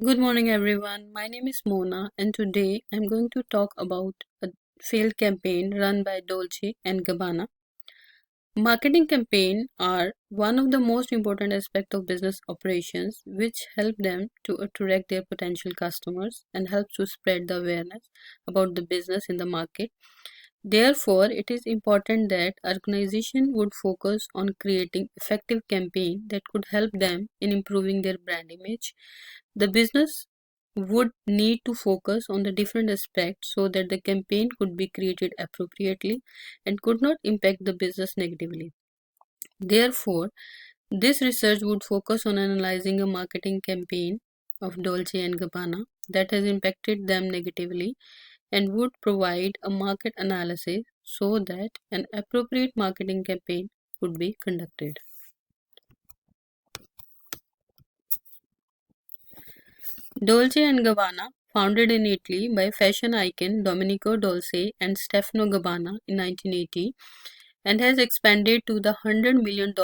Good morning, everyone. My name is Mona, and today I'm going to talk about a failed campaign run by Dolce and Gabbana. Marketing campaigns are one of the most important aspects of business operations, which help them to attract their potential customers and help to spread the awareness about the business in the market. Therefore, it is important that organization would focus on creating effective campaign that could help them in improving their brand image. The business would need to focus on the different aspects so that the campaign could be created appropriately and could not impact the business negatively. Therefore, this research would focus on analyzing a marketing campaign of Dolce and Gabbana that has impacted them negatively and would provide a market analysis so that an appropriate marketing campaign could be conducted. Dolce and Gabbana, founded in Italy by fashion icon Domenico Dolce and Stefano Gabbana in 1980, and has expanded to the $100 million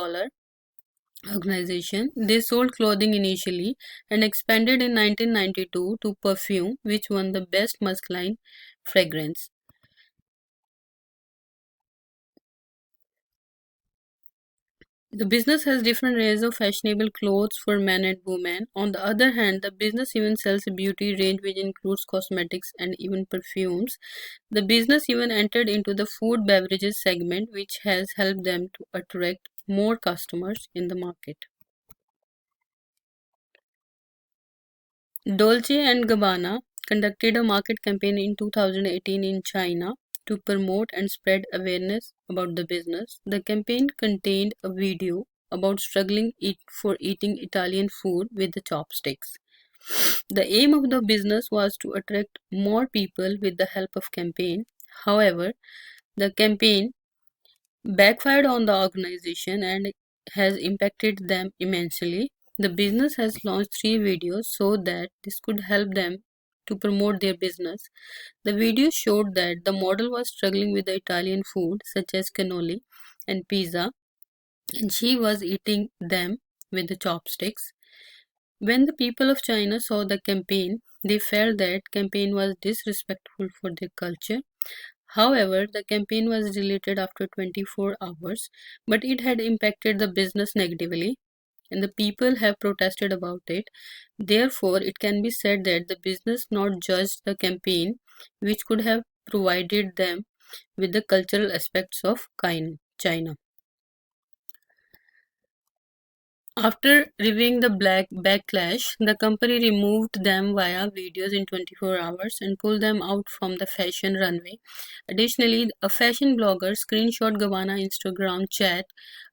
organization. They sold clothing initially and expanded in 1992 to perfume, which won the best masculine fragrance. The business has different ranges of fashionable clothes for men and women. On the other hand, the business even sells a beauty range which includes cosmetics and even perfumes. The business even entered into the food beverages segment, which has helped them to attract more customers in the market. Dolce and Gabbana conducted a market campaign in 2018 in China to promote and spread awareness about the business. The campaign contained a video about struggling for eating Italian food with the chopsticks. The aim of the business was to attract more people with the help of campaign. However, the campaign backfired on the organization and has impacted them immensely. The business has launched three videos so that this could help them to promote their business. The video showed that the model was struggling with the Italian food such as cannoli and pizza, and she was eating them with the chopsticks. When the people of China saw the campaign, they felt that campaign was disrespectful for their culture. However, the campaign was deleted after 24 hours, but it had impacted the business negatively and the people have protested about it. Therefore, it can be said that the business not judged the campaign, which could have provided them with the cultural aspects of China. After reviewing the backlash, the company removed them via videos in 24 hours and pulled them out from the fashion runway. Additionally, a fashion blogger screenshot Gabbana Instagram chat,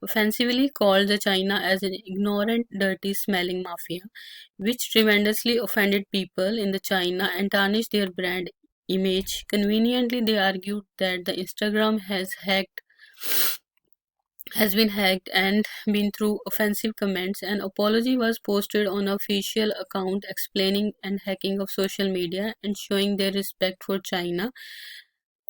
offensively called the China as an ignorant, dirty smelling mafia, which tremendously offended people in the China and tarnished their brand image. Conveniently, they argued that the Instagram has been hacked and been through offensive comments. An apology was posted on official account explaining and hacking of social media and showing their respect for China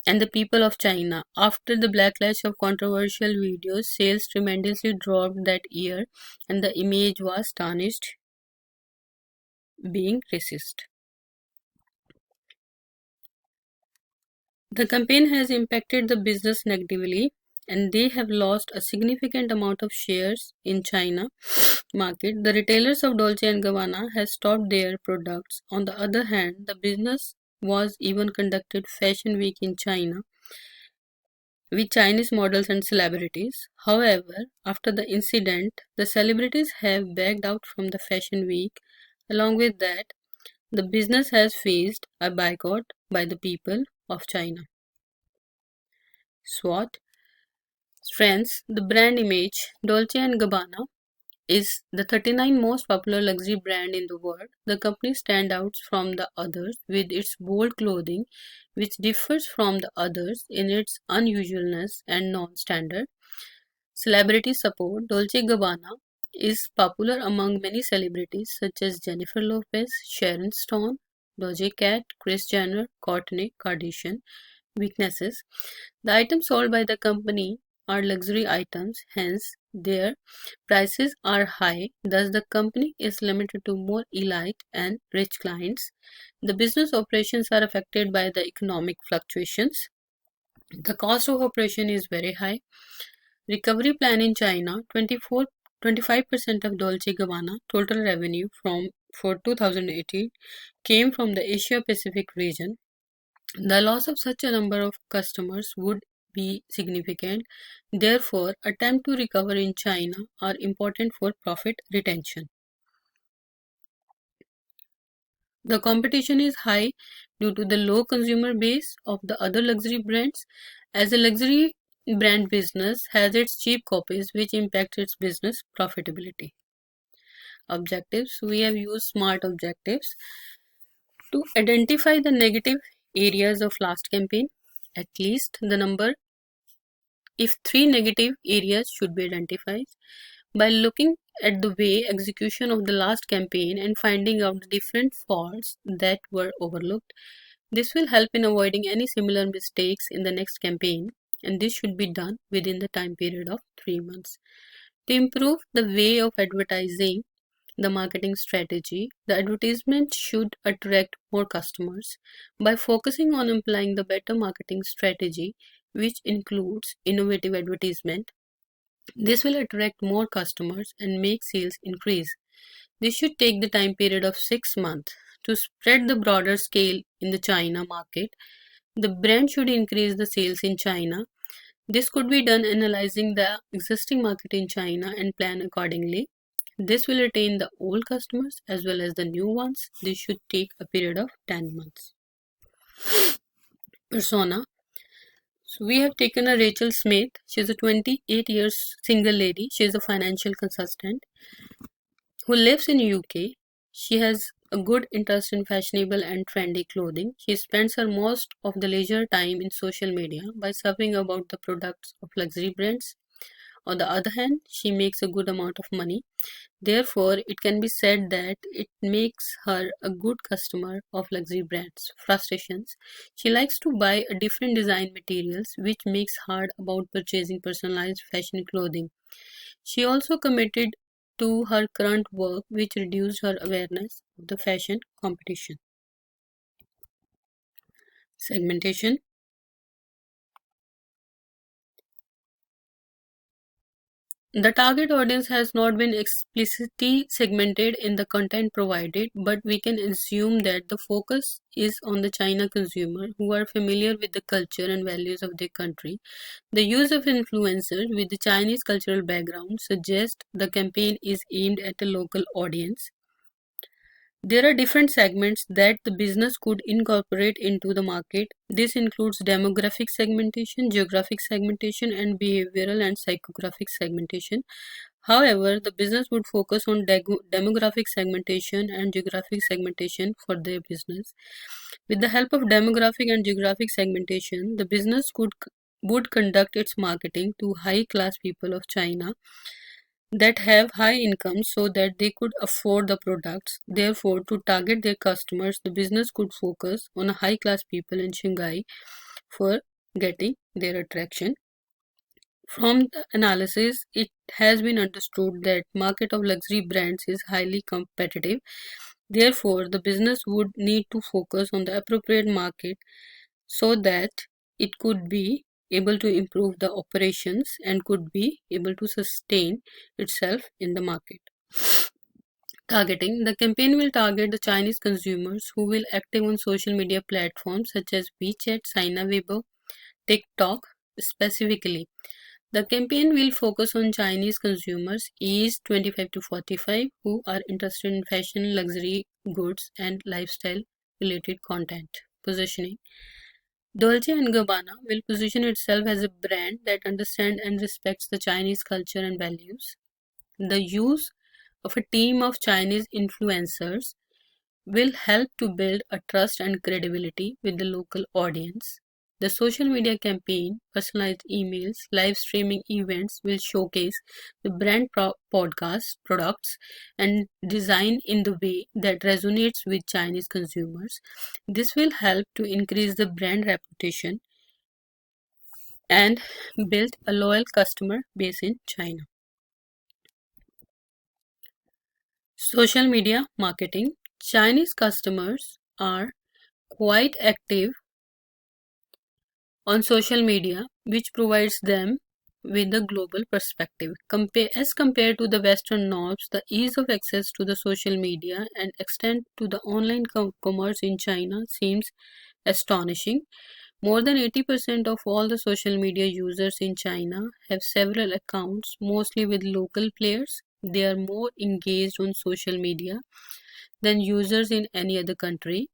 and the people of China. After the backlash of controversial videos, sales tremendously dropped that year and the image was tarnished, being racist. The campaign has impacted the business negatively and they have lost a significant amount of shares in China market. The retailers of Dolce and Gabbana has stopped their products. On the other hand, the business was even conducted Fashion Week in China with Chinese models and celebrities. However, after the incident, the celebrities have backed out from the Fashion Week. Along with that, the business has faced a boycott by the people of China. SWOT Strengths. The brand image Dolce and Gabbana is the 39th most popular luxury brand in the world. The company stands out from the others with its bold clothing, which differs from the others in its unusualness and non-standard. Celebrity support Dolce Gabbana is popular among many celebrities such as Jennifer Lopez, Sharon Stone, Doja Cat, Kris Jenner, Kourtney Kardashian. Weaknesses. The items sold by the company are luxury items, hence Their prices are high, thus the company is limited to more elite and rich clients. The business operations are affected by the economic fluctuations. The cost of operation is very high. Recovery plan in China: 25% of Dolce Gabbana total revenue for 2018 came from the Asia Pacific region. The loss of such a number of customers would be significant. Therefore, attempts to recover in China are important for profit retention. The competition is high due to the low consumer base of the other luxury brands, as a luxury brand business has its cheap copies, which impacts its business profitability. Objectives: we have used SMART objectives to identify the negative areas of last campaign. At least the number if three negative areas should be identified. By looking at the way execution of the last campaign and finding out the different faults that were overlooked, this will help in avoiding any similar mistakes in the next campaign, and this should be done within the time period of 3 months. To improve the way of advertising, the marketing strategy, the advertisement should attract more customers. By focusing on implying the better marketing strategy, which includes innovative advertisement, this will attract more customers and make sales increase. This should take the time period of 6 months. To spread the broader scale in the China market, the brand should increase the sales in China. This could be done analyzing the existing market in China and plan accordingly. This will retain the old customers as well as the new ones. This should take a period of 10 months. Persona. So we have taken a Rachel Smith. She is a 28 years single lady. She is a financial consultant who lives in UK. She has a good interest in fashionable and trendy clothing. She spends her most of the leisure time in social media by surfing about the products of luxury brands. On the other hand, she makes a good amount of money. Therefore, it can be said that it makes her a good customer of luxury brands. Frustrations: she likes to buy a different design materials, which makes hard about purchasing personalized fashion clothing. She also committed to her current work, which reduced her awareness of the fashion competition. Segmentation. The target audience has not been explicitly segmented in the content provided, but we can assume that the focus is on the China consumer who are familiar with the culture and values of their country. The use of influencers with the Chinese cultural background suggests the campaign is aimed at a local audience. There are different segments that the business could incorporate into the market. This includes demographic segmentation, geographic segmentation, and behavioral and psychographic segmentation. However, the business would focus on demographic segmentation and geographic segmentation for their business. With the help of demographic and geographic segmentation, the business would conduct its marketing to high class people of China that have high incomes so that they could afford the products. Therefore, to target their customers, the business could focus on high class people in Shanghai for getting their attraction. From the analysis, it has been understood that market of luxury brands is highly competitive. Therefore, the business would need to focus on the appropriate market so that it could be able to improve the operations and could be able to sustain itself in the market. Targeting. The campaign will target the Chinese consumers who will active on social media platforms such as WeChat, Sina Weibo, TikTok. Specifically, the campaign will focus on Chinese consumers aged 25 to 45 who are interested in fashion, luxury goods, and lifestyle related content. Positioning. Dolce & Gabbana will position itself as a brand that understands and respects the Chinese culture and values. The use of a team of Chinese influencers will help to build a trust and credibility with the local audience. The social media campaign, personalized emails, live streaming events will showcase the brand podcast products and design in the way that resonates with Chinese consumers. This will help to increase the brand reputation and build a loyal customer base in China. Social media marketing. Chinese customers are quite active on social media, which provides them with a global perspective. As compared to the Western norms, the ease of access to the social media and extent to the online commerce in China seems astonishing. More than 80% of all the social media users in China have several accounts, mostly with local players. They are more engaged on social media than users in any other country.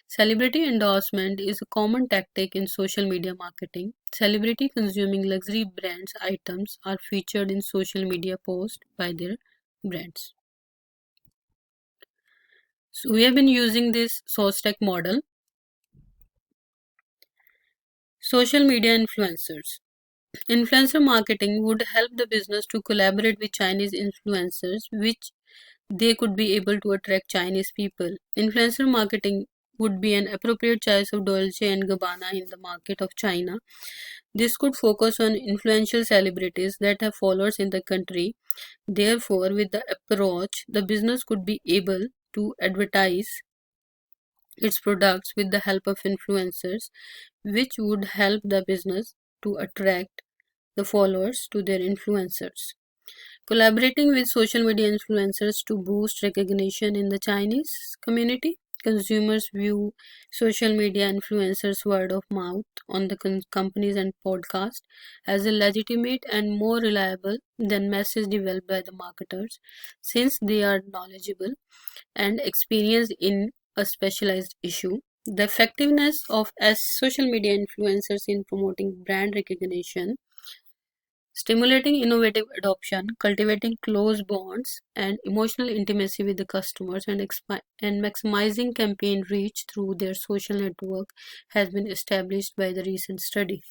Celebrity endorsement is a common tactic in social media marketing. Celebrity consuming luxury brands items are featured in social media posts by their brands. So we have been using this SOSTEC model. Social media influencers. Influencer marketing would help the business to collaborate with Chinese influencers, which they could be able to attract Chinese people. Influencer marketing would be an appropriate choice of Dolce and Gabbana in the market of China. This could focus on influential celebrities that have followers in the country. Therefore, with the approach, the business could be able to advertise its products with the help of influencers, which would help the business to attract the followers to their influencers. Collaborating with social media influencers to boost recognition in the Chinese community. Consumers view social media influencers' word of mouth on the companies and podcast as a legitimate and more reliable than message developed by the marketers, since they are knowledgeable and experienced in a specialized issue. The effectiveness of as social media influencers in promoting brand recognition, stimulating innovative adoption, cultivating close bonds and emotional intimacy with the customers, and maximizing campaign reach through their social network has been established by the recent study.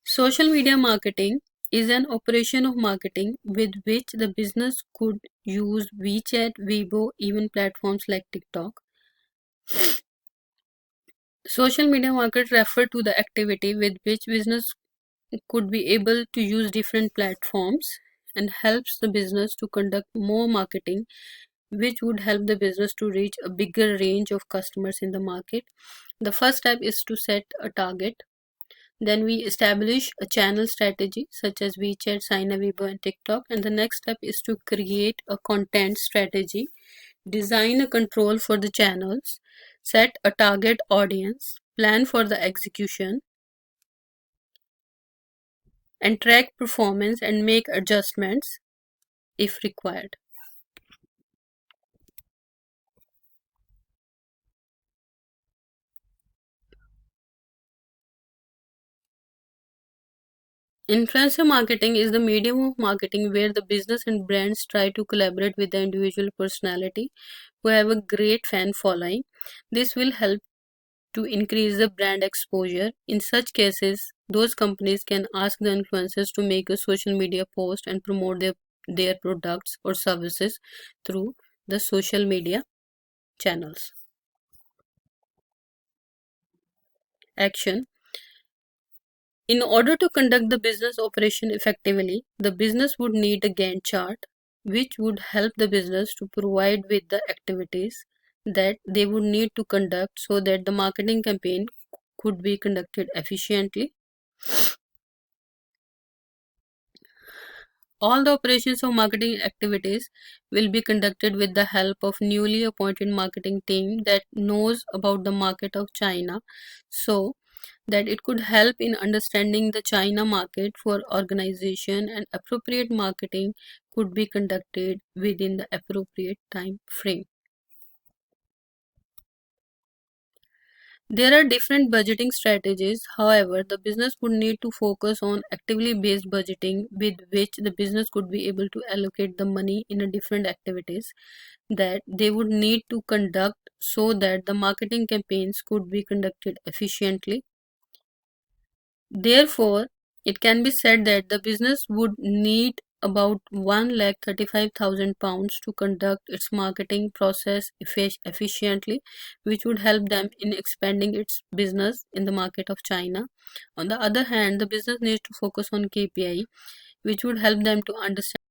Social media marketing is an operation of marketing with which the business could use WeChat, Weibo, even platforms like TikTok. Social media market refer to the activity with which business could be able to use different platforms and helps the business to conduct more marketing, which would help the business to reach a bigger range of customers in the market. The first step is to set a target. Then we establish a channel strategy such as WeChat, Sina, Weibo, and TikTok. And the next step is to create a content strategy, design a control for the channels, set a target audience, plan for the execution, and track performance and make adjustments if required. Influencer marketing is the medium of marketing where the business and brands try to collaborate with the individual personality who have a great fan following. This will help to increase the brand exposure. In such cases, those companies can ask the influencers to make a social media post and promote their products or services through the social media channels. Action. In order to conduct the business operation effectively, the business would need a Gantt chart, which would help the business to provide with the activities that they would need to conduct so that the marketing campaign could be conducted efficiently. All the operations of marketing activities will be conducted with the help of newly appointed marketing team that knows about the market of China, so that it could help in understanding the China market for organization, and appropriate marketing could be conducted within the appropriate time frame. There are different budgeting strategies. However, the business would need to focus on actively based budgeting with which the business could be able to allocate the money in a different activities that they would need to conduct so that the marketing campaigns could be conducted efficiently. Therefore, it can be said that the business would need about £1,35,000 to conduct its marketing process efficiently, which would help them in expanding its business in the market of China. On the other hand, the business needs to focus on KPI, which would help them to understand